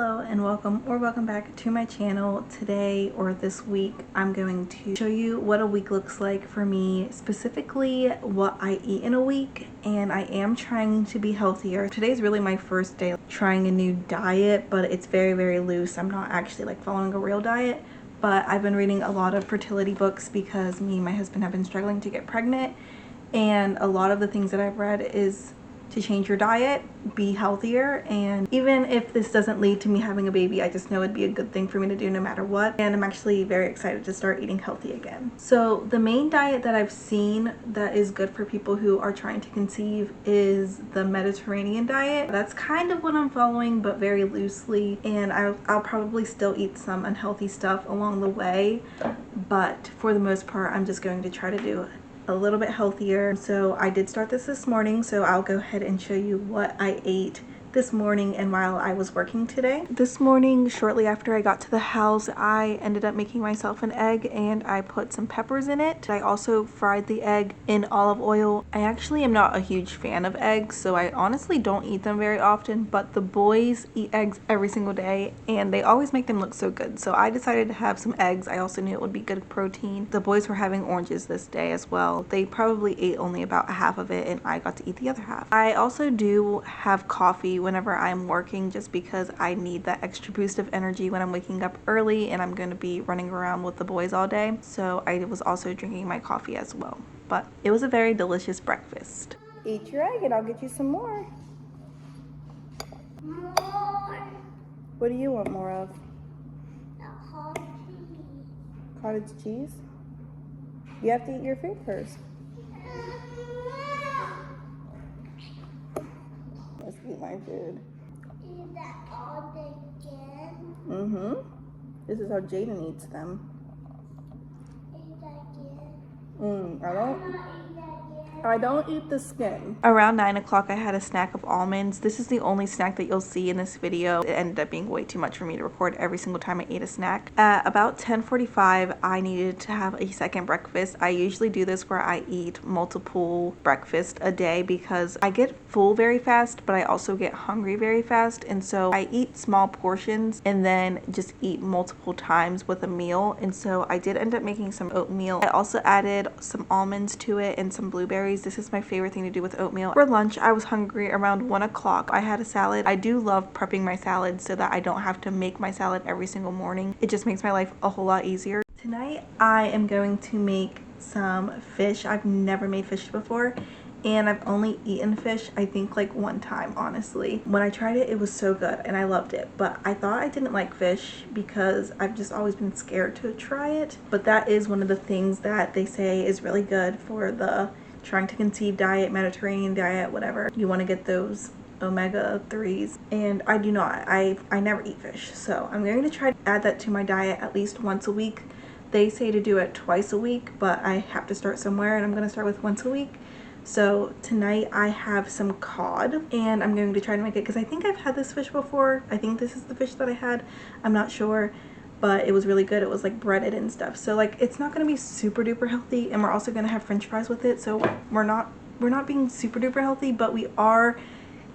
Hello and welcome back to my channel. Today or this week I'm going to show you what a week looks like for me, specifically what I eat in a week, and I am trying to be healthier. Today's really my first day trying a new diet, but it's very loose. I'm not actually like following a real diet, but I've been reading a lot of fertility books because me and my husband have been struggling to get pregnant, and a lot of the things that I've read is to change your diet, be healthier, and even if this doesn't lead to me having a baby, I just know it'd be a good thing for me to do no matter what. And I'm actually very excited to start eating healthy again. So the main diet that I've seen that is good for people who are trying to conceive is the Mediterranean diet. That's kind of what I'm following, but very loosely, and I'll probably still eat some unhealthy stuff along the way, but for the most part I'm just going to try to do a little bit healthier. So I did start this morning, so I'll go ahead and show you what I ate this morning and while I was working today. This morning, shortly after I got to the house, I ended up making myself an egg and I put some peppers in it. I also fried the egg in olive oil. I actually am not a huge fan of eggs, so I honestly don't eat them very often, but the boys eat eggs every single day and they always make them look so good. So I decided to have some eggs. I also knew it would be good protein. The boys were having oranges this day as well. They probably ate only about half of it and I got to eat the other half. I also do have coffee whenever I'm working, just because I need that extra boost of energy when I'm waking up early and I'm going to be running around with the boys all day. So I was also drinking my coffee as well. But it was a very delicious breakfast. Eat your egg and I'll get you some more. More. What do you want more of? Coffee. Cottage cheese? You have to eat your food first. Let's eat my food. Is that all they get? Mm-hmm. This is how Jaden eats them. Is that good? I don't eat the skin. Around 9 o'clock I had a snack of almonds. This is the only snack that you'll see in this video. It ended up being way too much for me to record every single time I ate a snack. At about 10:45 I needed to have a second breakfast. I usually do this where I eat multiple breakfasts a day because I get full very fast, but I also get hungry very fast, and so I eat small portions and then just eat multiple times with a meal. And so I did end up making some oatmeal. I also added some almonds to it and some blueberries. This is my favorite thing to do with oatmeal. For lunch, I was hungry around 1 o'clock. I had a salad. I do love prepping my salad so that I don't have to make my salad every single morning. It just makes my life a whole lot easier. Tonight, I am going to make some fish. I've never made fish before, and I've only eaten fish I think like one time, honestly. When I tried it, it was so good and I loved it, but I thought I didn't like fish because I've just always been scared to try it. But that is one of the things that they say is really good for the trying to conceive diet, Mediterranean diet, whatever. You want to get those omega-3s, and I do not. I never eat fish, so I'm going to try to add that to my diet at least once a week. They say to do it twice a week, but I have to start somewhere, and I'm going to start with once a week. So tonight I have some cod and I'm going to try to make it because I think I've had this fish before. I think this is the fish that I had. I'm not sure, but it was really good. It was like breaded and stuff. So like it's not going to be super duper healthy, and we're also going to have french fries with it. So we're not being super duper healthy, but we are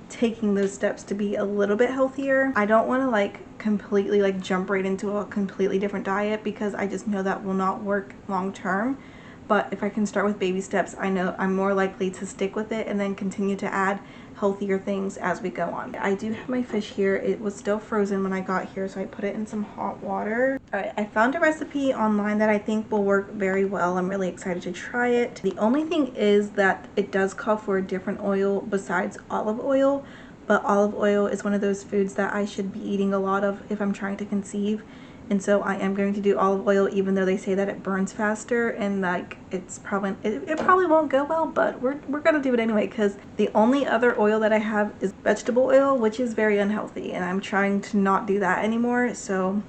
taking those steps to be a little bit healthier. I don't want to like completely like jump right into a completely different diet because I just know that will not work long term. But if I can start with baby steps, I know I'm more likely to stick with it and then continue to add healthier things as we go on. I do have my fish here. It was still frozen when I got here, so I put it in some hot water. Alright, I found a recipe online that I think will work very well. I'm really excited to try it. The only thing is that it does call for a different oil besides olive oil, but olive oil is one of those foods that I should be eating a lot of if I'm trying to conceive. And so I am going to do olive oil, even though they say that it burns faster and like it's probably it probably won't go well, but we're gonna do it anyway because the only other oil that I have is vegetable oil, which is very unhealthy, and I'm trying to not do that anymore. So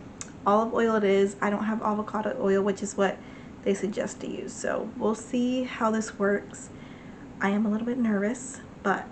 olive oil it is. I don't have avocado oil, which is what they suggest to use. So we'll see how this works. I am a little bit nervous, but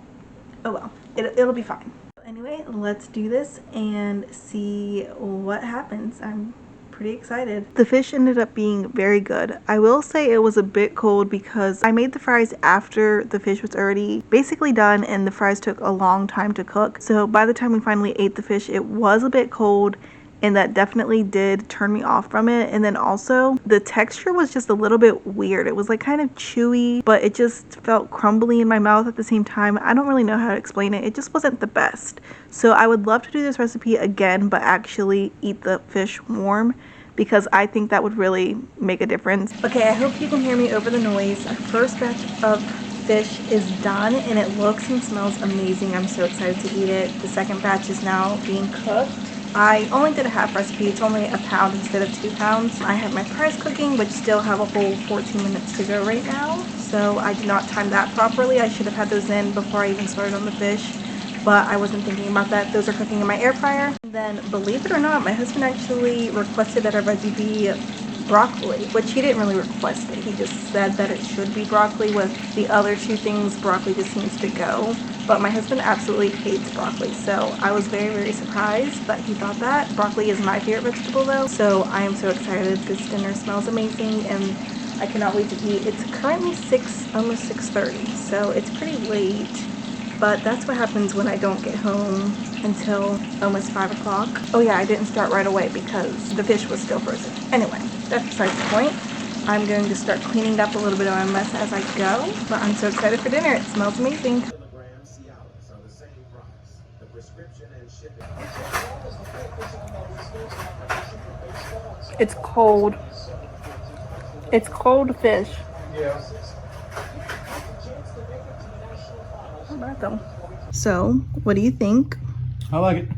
oh well, it'll be fine. Anyway, let's do this and see what happens. I'm pretty excited. The fish ended up being very good. I will say it was a bit cold because I made the fries after the fish was already basically done and the fries took a long time to cook. So by the time we finally ate the fish, it was a bit cold, and that definitely did turn me off from it. And then also the texture was just a little bit weird. It was like kind of chewy, but it just felt crumbly in my mouth at the same time. I don't really know how to explain it. It just wasn't the best. So I would love to do this recipe again, but actually eat the fish warm, because I think that would really make a difference. Okay, I hope you can hear me over the noise. Our first batch of fish is done and it looks and smells amazing. I'm so excited to eat it. The second batch is now being cooked. I only did a half recipe. It's only a pound instead of 2 pounds. I have my fries cooking, but still have a whole 14 minutes to go right now. So I did not time that properly. I should have had those in before I even started on the fish, but I wasn't thinking about that. Those are cooking in my air fryer. And then, believe it or not, my husband actually requested that our veggie be broccoli, which he didn't really request it. He just said that it should be broccoli. With the other 2 things, broccoli just seems to go. But my husband absolutely hates broccoli, so I was very, very surprised that he thought that. Broccoli is my favorite vegetable though, so I am so excited. This dinner smells amazing and I cannot wait to eat. It's currently almost 6:30, so it's pretty late, but that's what happens when I don't get home until almost 5 o'clock. Oh yeah, I didn't start right away because the fish was still frozen. Anyway, that's besides the point. I'm going to start cleaning up a little bit of my mess as I go, but I'm so excited for dinner. It smells amazing. It's cold. It's cold fish. Yeah. How about them? So, what do you think? I like it.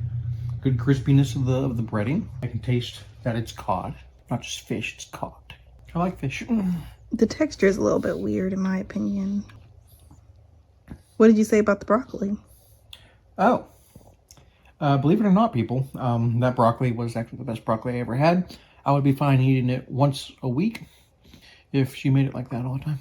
Good crispiness of the breading. I can taste that it's cod, not just fish. It's cod. I like fish. The texture is a little bit weird in my opinion. What did you say about the broccoli? Oh, believe it or not, people, that broccoli was actually the best broccoli I ever had. I would be fine eating it once a week if she made it like that all the time.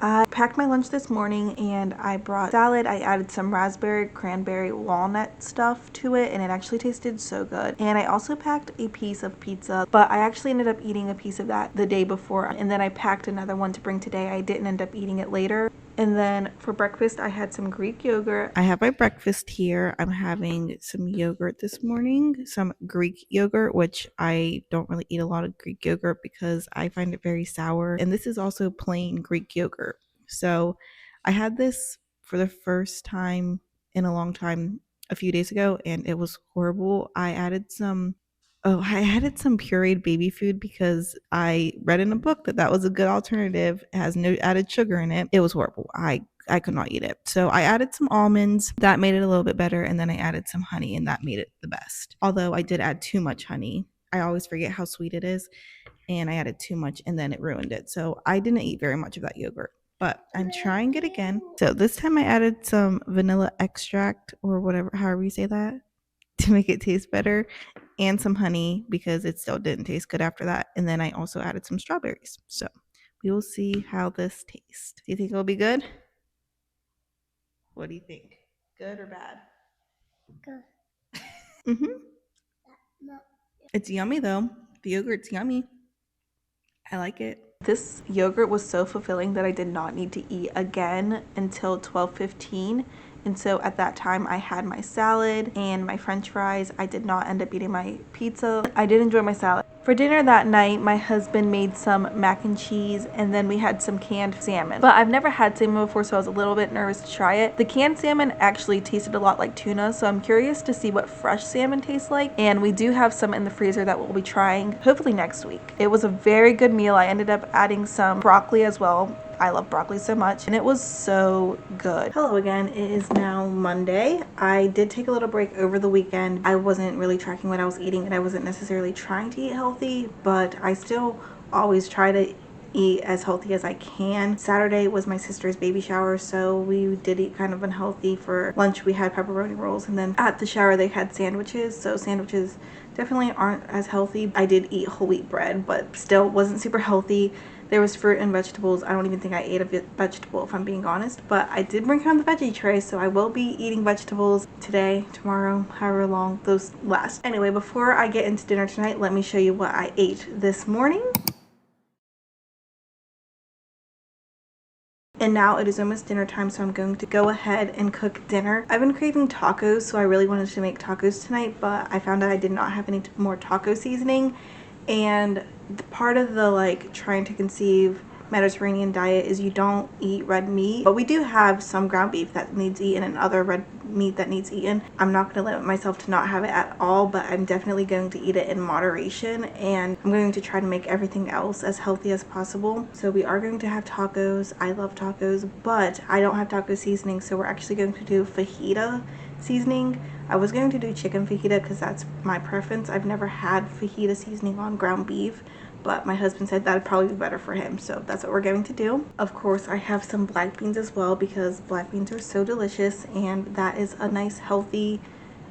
I packed my lunch this morning and I brought salad. I added some raspberry, cranberry, walnut stuff to it and it actually tasted so good. And I also packed a piece of pizza, but I actually ended up eating a piece of that the day before. And then I packed another one to bring today. I didn't end up eating it later. And then for breakfast, I had some Greek yogurt. I have my breakfast here. I'm having some yogurt this morning, some Greek yogurt, which I don't really eat a lot of Greek yogurt because I find it very sour. And this is also plain Greek yogurt. So I had this for the first time in a long time a few days ago, and it was horrible. I added some pureed baby food because I read in a book that was a good alternative. It has no added sugar in it. It was horrible. I could not eat it. So I added some almonds. That made it a little bit better. And then I added some honey and that made it the best. Although I did add too much honey. I always forget how sweet it is. And I added too much and then it ruined it. So I didn't eat very much of that yogurt. But I'm trying it again. So this time I added some vanilla extract or whatever, however you say that, to make it taste better, and some honey because it still didn't taste good after that. And then I also added some strawberries. So we will see how this tastes. Do you think it'll be good? What do you think? Good or bad? Good. It's yummy though. The yogurt's yummy. I like it. This yogurt was so fulfilling that I did not need to eat again until 12:15. And so at that time I had my salad and my french fries. I did not end up eating my pizza. I did enjoy my salad. For dinner that night, my husband made some mac and cheese and then we had some canned salmon. But I've never had salmon before, so I was a little bit nervous to try it. The canned salmon actually tasted a lot like tuna, so I'm curious to see what fresh salmon tastes like. And we do have some in the freezer that we'll be trying hopefully next week. It was a very good meal. I ended up adding some broccoli as well. I love broccoli so much and it was so good. Hello again, it is now Monday. I did take a little break over the weekend. I wasn't really tracking what I was eating and I wasn't necessarily trying to eat healthy, but I still always try to eat as healthy as I can. Saturday was my sister's baby shower, so we did eat kind of unhealthy. For lunch we had pepperoni rolls and then at the shower they had sandwiches, so sandwiches definitely aren't as healthy. I did eat whole wheat bread, but still wasn't super healthy. There was fruit and vegetables. I don't even think I ate a vegetable, if I'm being honest, but I did bring home the veggie tray, so I will be eating vegetables today, tomorrow, however long those last. Anyway, before I get into dinner tonight, let me show you what I ate this morning. And now it is almost dinner time, so I'm going to go ahead and cook dinner. I've been craving tacos, so I really wanted to make tacos tonight, but I found out I did not have any more taco seasoning. And part of the like trying to conceive Mediterranean diet is you don't eat red meat, but we do have some ground beef that needs eaten and other red meat that needs eaten. I'm not going to limit myself to not have it at all, but I'm definitely going to eat it in moderation, and I'm going to try to make everything else as healthy as possible. So we are going to have tacos. I love tacos, but I don't have taco seasoning, so we're actually going to do fajita seasoning. I was going to do chicken fajita because that's my preference. I've never had fajita seasoning on ground beef, but my husband said that would probably be better for him, so that's what we're going to do. Of course, I have some black beans as well because black beans are so delicious, and that is a nice healthy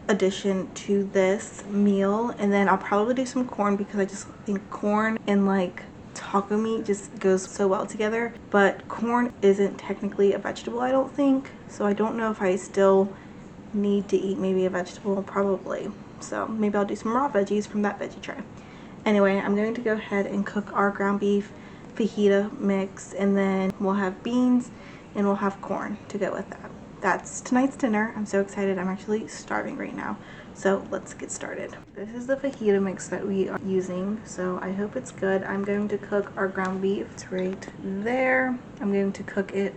addition to this meal. And then I'll probably do some corn because I just think corn and like taco meat just goes so well together. But corn isn't technically a vegetable, I don't think, so I don't know if I still need to eat maybe a vegetable, probably. So maybe I'll do some raw veggies from that veggie tray. Anyway, I'm going to go ahead and cook our ground beef fajita mix, and then we'll have beans and we'll have corn to go with that. That's tonight's dinner. I'm so excited. I'm actually starving right now. So let's get started. This is the fajita mix that we are using, so I hope it's good. I'm going to cook our ground beef. It's right there. I'm going to cook it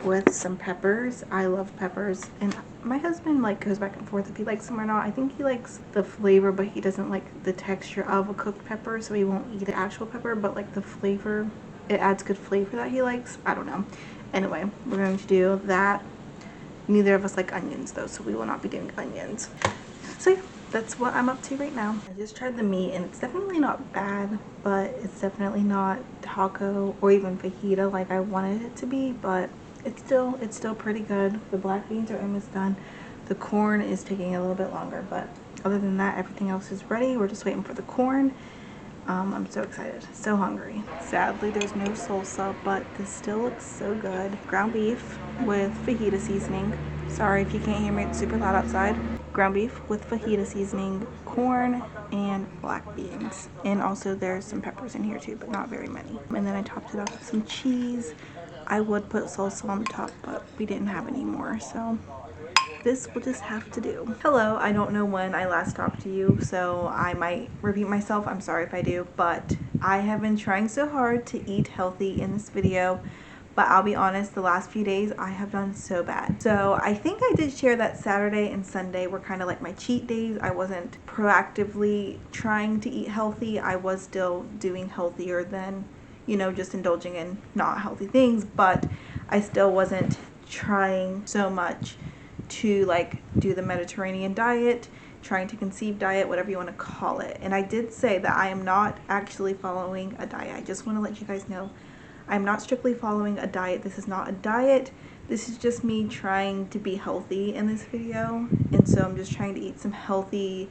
with some peppers. I love peppers, and my husband like goes back and forth if he likes them or not. I think he likes the flavor, but he doesn't like the texture of a cooked pepper, so he won't eat the actual pepper, but like the flavor, it adds good flavor that he likes. I don't know. Anyway, we're going to do that. Neither of us like onions though, so we will not be doing onions. So yeah, that's what I'm up to right now. I just tried the meat and it's definitely not bad, but it's definitely not taco or even fajita like I wanted it to be, but it's still pretty good. The black beans are almost done. The corn is taking a little bit longer, but other than that, everything else is ready. We're just waiting for the corn. I'm so excited, so hungry. Sadly, there's no salsa, but this still looks so good. Ground beef with fajita seasoning. Sorry if you can't hear me, it's super loud outside. Ground beef with fajita seasoning, corn, and black beans. And also there's some peppers in here too, but not very many. And then I topped it off with some cheese. I would put salsa on the top, but we didn't have any more, so this will just have to do. Hello, I don't know when I last talked to you, so I might repeat myself. I'm sorry if I do, but I have been trying so hard to eat healthy in this video, but I'll be honest, the last few days I have done so bad. So I think I did share that Saturday and Sunday were kind of like my cheat days. I wasn't proactively trying to eat healthy. I was still doing healthier than, you know, just indulging in not healthy things, but I still wasn't trying so much to like do the Mediterranean diet, trying to conceive diet, whatever you want to call it. And I did say that I am not actually following a diet. I just want to let you guys know I'm not strictly following a diet. This is not a diet. This is just me trying to be healthy in this video. And so I'm just trying to eat some healthy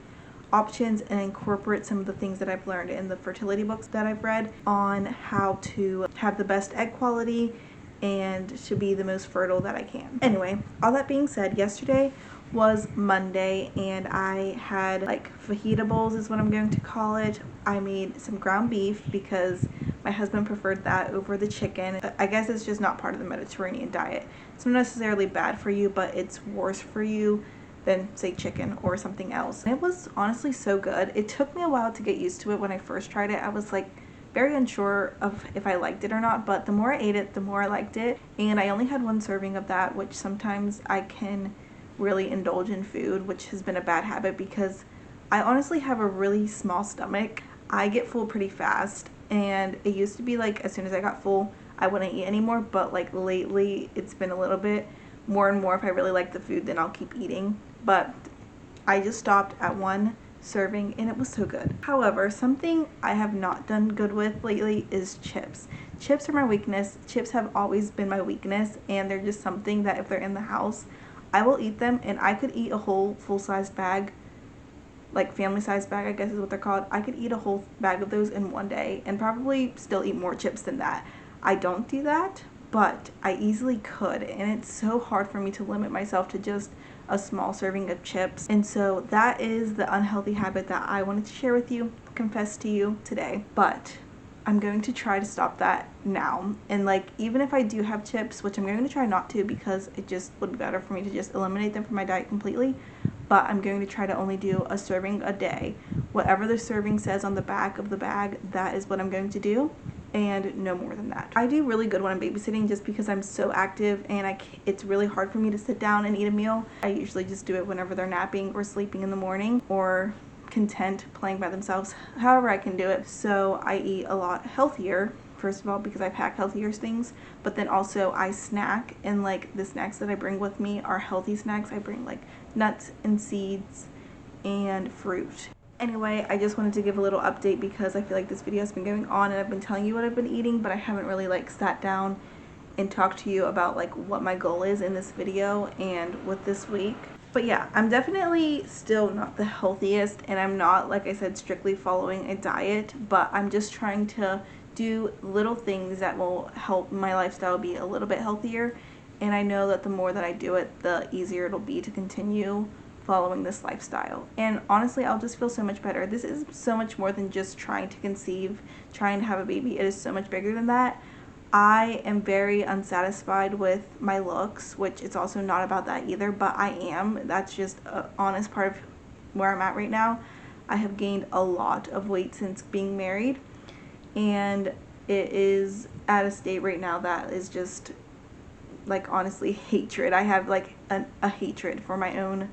options and incorporate some of the things that I've learned in the fertility books that I've read on how to have the best egg quality and to be the most fertile that I can. Anyway, all that being said, yesterday was Monday and I had like fajita bowls is what I'm going to call it. I made some ground beef because my husband preferred that over the chicken. I guess it's just not part of the Mediterranean diet. It's not necessarily bad for you, but it's worse for you than say chicken or something else. And it was honestly so good. It took me a while to get used to it. When I first tried it, I was like very unsure of if I liked it or not, but the more I ate it, the more I liked it. And I only had one serving of that, which sometimes I can really indulge in food, which has been a bad habit because I honestly have a really small stomach. I get full pretty fast, and it used to be like as soon as I got full, I wouldn't eat anymore, but like lately it's been a little bit more and more. If I really like the food, then I'll keep eating, but I just stopped at one serving and it was so good. However, something I have not done good with lately is chips. Chips are my weakness. Chips have always been my weakness, and they're just something that if they're in the house, I will eat them, and I could eat a whole full-sized bag like family size bag, I guess is what they're called. I could eat a whole bag of those in one day and probably still eat more chips than that. I don't do that, but I easily could, and it's so hard for me to limit myself to just a small serving of chips. And so that is the unhealthy habit that I wanted to share with you, confess to you today. But I'm going to try to stop that now. And like, even if I do have chips, which I'm going to try not to because it just would be better for me to just eliminate them from my diet completely, but I'm going to try to only do a serving a day. Whatever the serving says on the back of the bag, that is what I'm going to do, and no more than that. I do really good when I'm babysitting just because I'm so active, and it's really hard for me to sit down and eat a meal. I usually just do it whenever they're napping or sleeping in the morning or content playing by themselves, however I can do it. So I eat a lot healthier, first of all, because I pack healthier things, but then also I snack, and like the snacks that I bring with me are healthy snacks. I bring like nuts and seeds and fruit. Anyway, I just wanted to give a little update because I feel like this video has been going on and I've been telling you what I've been eating, but I haven't really like sat down and talked to you about like what my goal is in this video and with this week. But yeah, I'm definitely still not the healthiest, and I'm not, like I said, strictly following a diet, but I'm just trying to do little things that will help my lifestyle be a little bit healthier. And I know that the more that I do it, the easier it'll be to continue following this lifestyle. And honestly, I'll just feel so much better. This is so much more than just trying to conceive, trying to have a baby. It is so much bigger than that. I am very unsatisfied with my looks, which it's also not about that either, but I am. That's just an honest part of where I'm at right now. I have gained a lot of weight since being married, and it is at a state right now that is just like honestly hatred. I have like a hatred for my own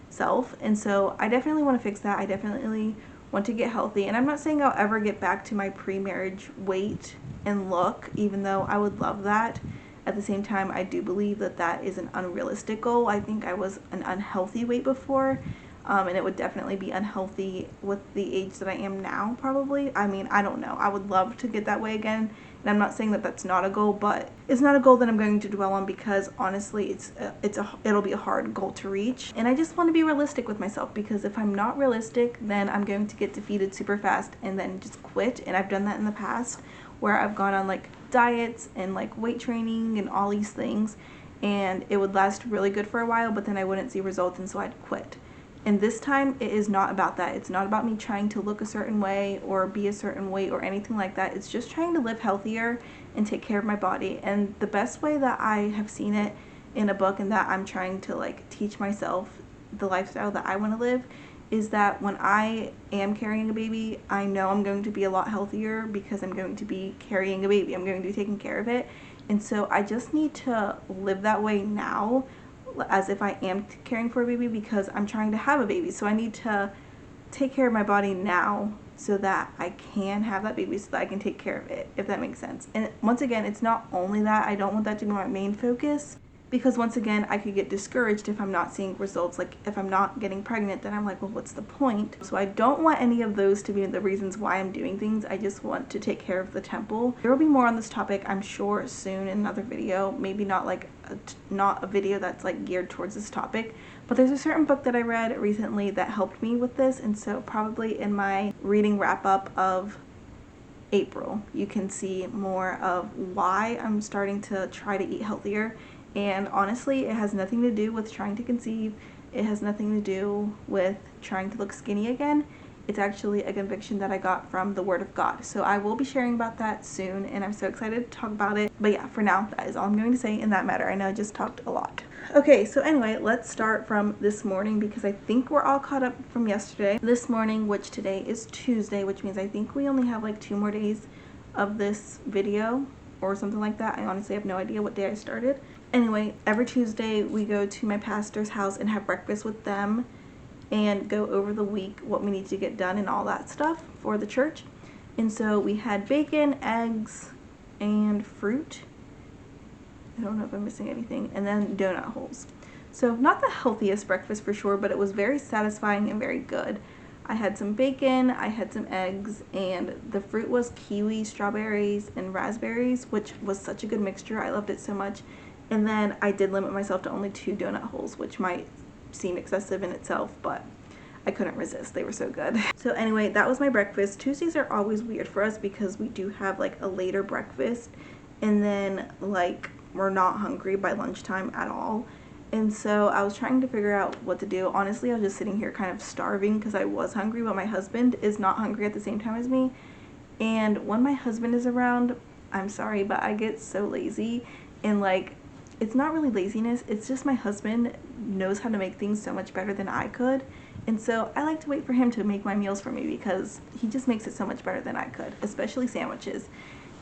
self, and so I definitely want to fix that. I definitely want to get healthy, and I'm not saying I'll ever get back to my pre-marriage weight and look, even though I would love that. At the same time, I do believe that that is an unrealistic goal. I think I was an unhealthy weight before, and it would definitely be unhealthy with the age that I am now, probably. I mean, I don't know. I would love to get that way again, and I'm not saying that that's not a goal, but it's not a goal that I'm going to dwell on because honestly, it'll be a hard goal to reach. And I just want to be realistic with myself, because if I'm not realistic, then I'm going to get defeated super fast and then just quit. And I've done that in the past, where I've gone on like diets and like weight training and all these things, and it would last really good for a while, but then I wouldn't see results, and so I'd quit. And this time, it is not about that. It's not about me trying to look a certain way or be a certain weight or anything like that. It's just trying to live healthier and take care of my body. And the best way that I have seen it in a book, and that I'm trying to like teach myself the lifestyle that I want to live, is that when I am carrying a baby, I know I'm going to be a lot healthier because I'm going to be carrying a baby. I'm going to be taking care of it. And so I just need to live that way now, as if I am caring for a baby, because I'm trying to have a baby. So I need to take care of my body now so that I can have that baby, so that I can take care of it, if that makes sense. And once again, it's not only that. I don't want that to be my main focus, because once again, I could get discouraged if I'm not seeing results. Like if I'm not getting pregnant, then I'm like, well, what's the point? So I don't want any of those to be the reasons why I'm doing things. I just want to take care of the temple. There will be more on this topic, I'm sure, soon in another video. Maybe not like not a video that's like geared towards this topic, but there's a certain book that I read recently that helped me with this, and so probably in my reading wrap up of April, you can see more of why I'm starting to try to eat healthier. And honestly, it has nothing to do with trying to conceive. It has nothing to do with trying to look skinny again. It's actually a conviction that I got from the Word of God. So I will be sharing about that soon, and I'm so excited to talk about it. But yeah, for now, that is all I'm going to say in that matter. I know I just talked a lot. Okay, so anyway, let's start from this morning, because I think we're all caught up from yesterday. This morning, which today is Tuesday, which means I think we only have like 2 more days of this video or something like that. I honestly have no idea what day I started. Anyway, every Tuesday we go to my pastor's house and have breakfast with them and go over the week, what we need to get done and all that stuff for the church. And so we had bacon, eggs, and fruit. I don't know if I'm missing anything. And then donut holes. So not the healthiest breakfast for sure, but it was very satisfying and very good. I had some bacon, I had some eggs, and the fruit was kiwi, strawberries, and raspberries, which was such a good mixture. I loved it so much. And then I did limit myself to only 2 donut holes, which might seem excessive in itself, but I couldn't resist. They were so good. So anyway, that was my breakfast. Tuesdays are always weird for us because we do have like a later breakfast, and then like we're not hungry by lunchtime at all. And so I was trying to figure out what to do. Honestly, I was just sitting here kind of starving because I was hungry, but my husband is not hungry at the same time as me. And when my husband is around, I'm sorry, but I get so lazy. And like, it's not really laziness, it's just my husband knows how to make things so much better than I could. And so I like to wait for him to make my meals for me because he just makes it so much better than I could, especially sandwiches.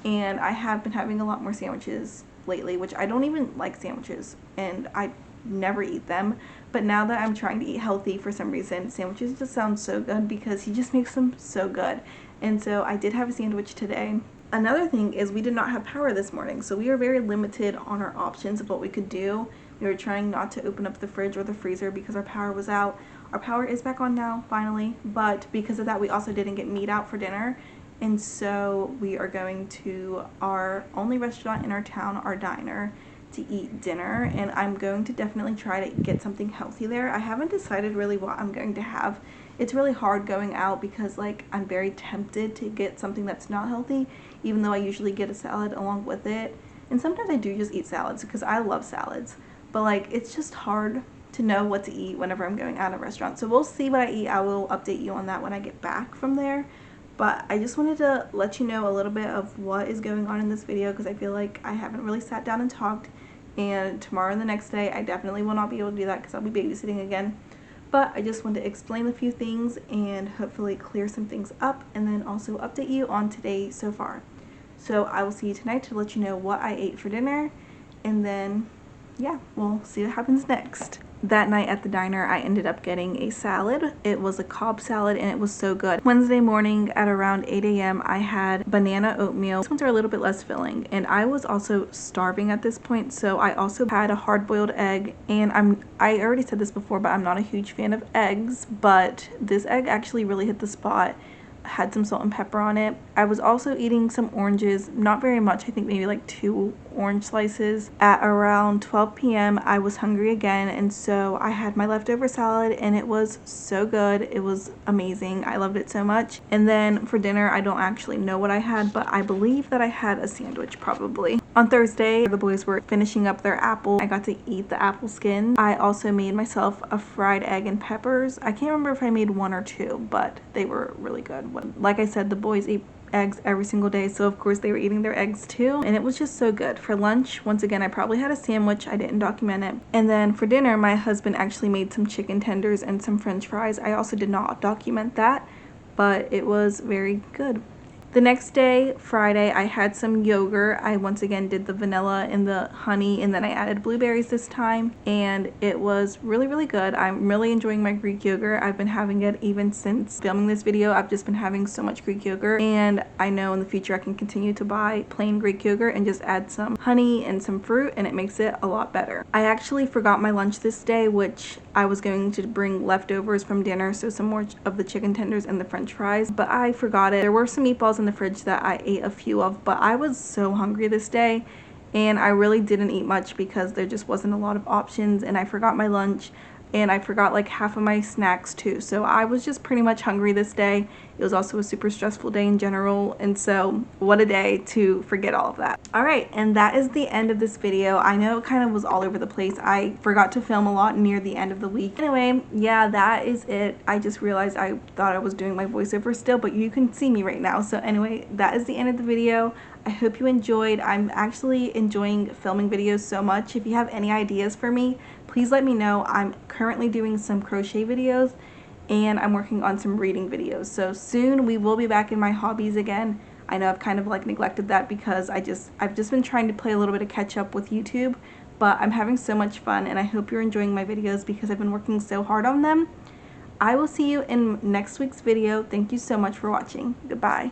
And I have been having a lot more sandwiches lately, which I don't even like sandwiches, and I never eat them. But now that I'm trying to eat healthy, for some reason sandwiches just sound so good because he just makes them so good. And so I did have a sandwich today. Another thing is we did not have power this morning, so we were very limited on our options of what we could do. We were trying not to open up the fridge or the freezer because our power was out. Our power is back on now, finally, but because of that we also didn't get meat out for dinner. And so we are going to our only restaurant in our town, our diner, to eat dinner, and I'm going to definitely try to get something healthy there. I haven't decided really what I'm going to have. It's really hard going out because like I'm very tempted to get something that's not healthy, even though I usually get a salad along with it. And sometimes I do just eat salads because I love salads, but like it's just hard to know what to eat whenever I'm going out of a restaurant. So we'll see what I eat. I will update you on that when I get back from there. But I just wanted to let you know a little bit of what is going on in this video because I feel like I haven't really sat down and talked. And tomorrow and the next day I definitely will not be able to do that because I'll be babysitting again. But I just wanted to explain a few things and hopefully clear some things up, and then also update you on today so far. So I will see you tonight to let you know what I ate for dinner, and then yeah, we'll see what happens next. That night at the diner, I ended up getting a salad. It was a Cobb salad and it was so good. Wednesday morning at around 8 a.m. I had banana oatmeal. These ones are a little bit less filling, and I was also starving at this point, so I also had a hard-boiled egg. And I already said this before, but I'm not a huge fan of eggs, but this egg actually really hit the spot. Had some salt and pepper on it. I was also eating some oranges, not very much, I think maybe like 2 orange slices. At around 12 p.m. I was hungry again, and so I had my leftover salad and it was so good. It was amazing. I loved it so much. And then for dinner, I don't actually know what I had, but I believe that I had a sandwich probably. On Thursday, the boys were finishing up their apple. I got to eat the apple skin. I also made myself a fried egg and peppers. I can't remember if I made 1 or 2, but they were really good. Like I said, the boys eat eggs every single day, so of course they were eating their eggs too, and it was just so good. For lunch, once again, I probably had a sandwich. I didn't document it. And then for dinner, my husband actually made some chicken tenders and some french fries. I also did not document that, but it was very good. The next day, Friday, I had some yogurt. I once again did the vanilla and the honey, and then I added blueberries this time, and it was really, really good. I'm really enjoying my Greek yogurt. I've been having it even since filming this video. I've just been having so much Greek yogurt, and I know in the future I can continue to buy plain Greek yogurt and just add some honey and some fruit, and it makes it a lot better. I actually forgot my lunch this day, which I was going to bring leftovers from dinner, so some more of the chicken tenders and the french fries, but I forgot it. There were some meatballs in the fridge that I ate a few of, but I was so hungry this day and I really didn't eat much because there just wasn't a lot of options, and I forgot my lunch and I forgot like half of my snacks too, so I was just pretty much hungry this day. It was also a super stressful day in general, and so what a day to forget all of that. Alright, and that is the end of this video. I know it kind of was all over the place. I forgot to film a lot near the end of the week. Anyway, yeah, that is it. I just realized I thought I was doing my voiceover still, but you can see me right now. So anyway, that is the end of the video. I hope you enjoyed. I'm actually enjoying filming videos so much. If you have any ideas for me, please let me know. I'm currently doing some crochet videos and I'm working on some reading videos. So soon we will be back in my hobbies again. I know I've kind of like neglected that because I've just been trying to play a little bit of catch up with YouTube, but I'm having so much fun and I hope you're enjoying my videos because I've been working so hard on them. I will see you in next week's video. Thank you so much for watching. Goodbye.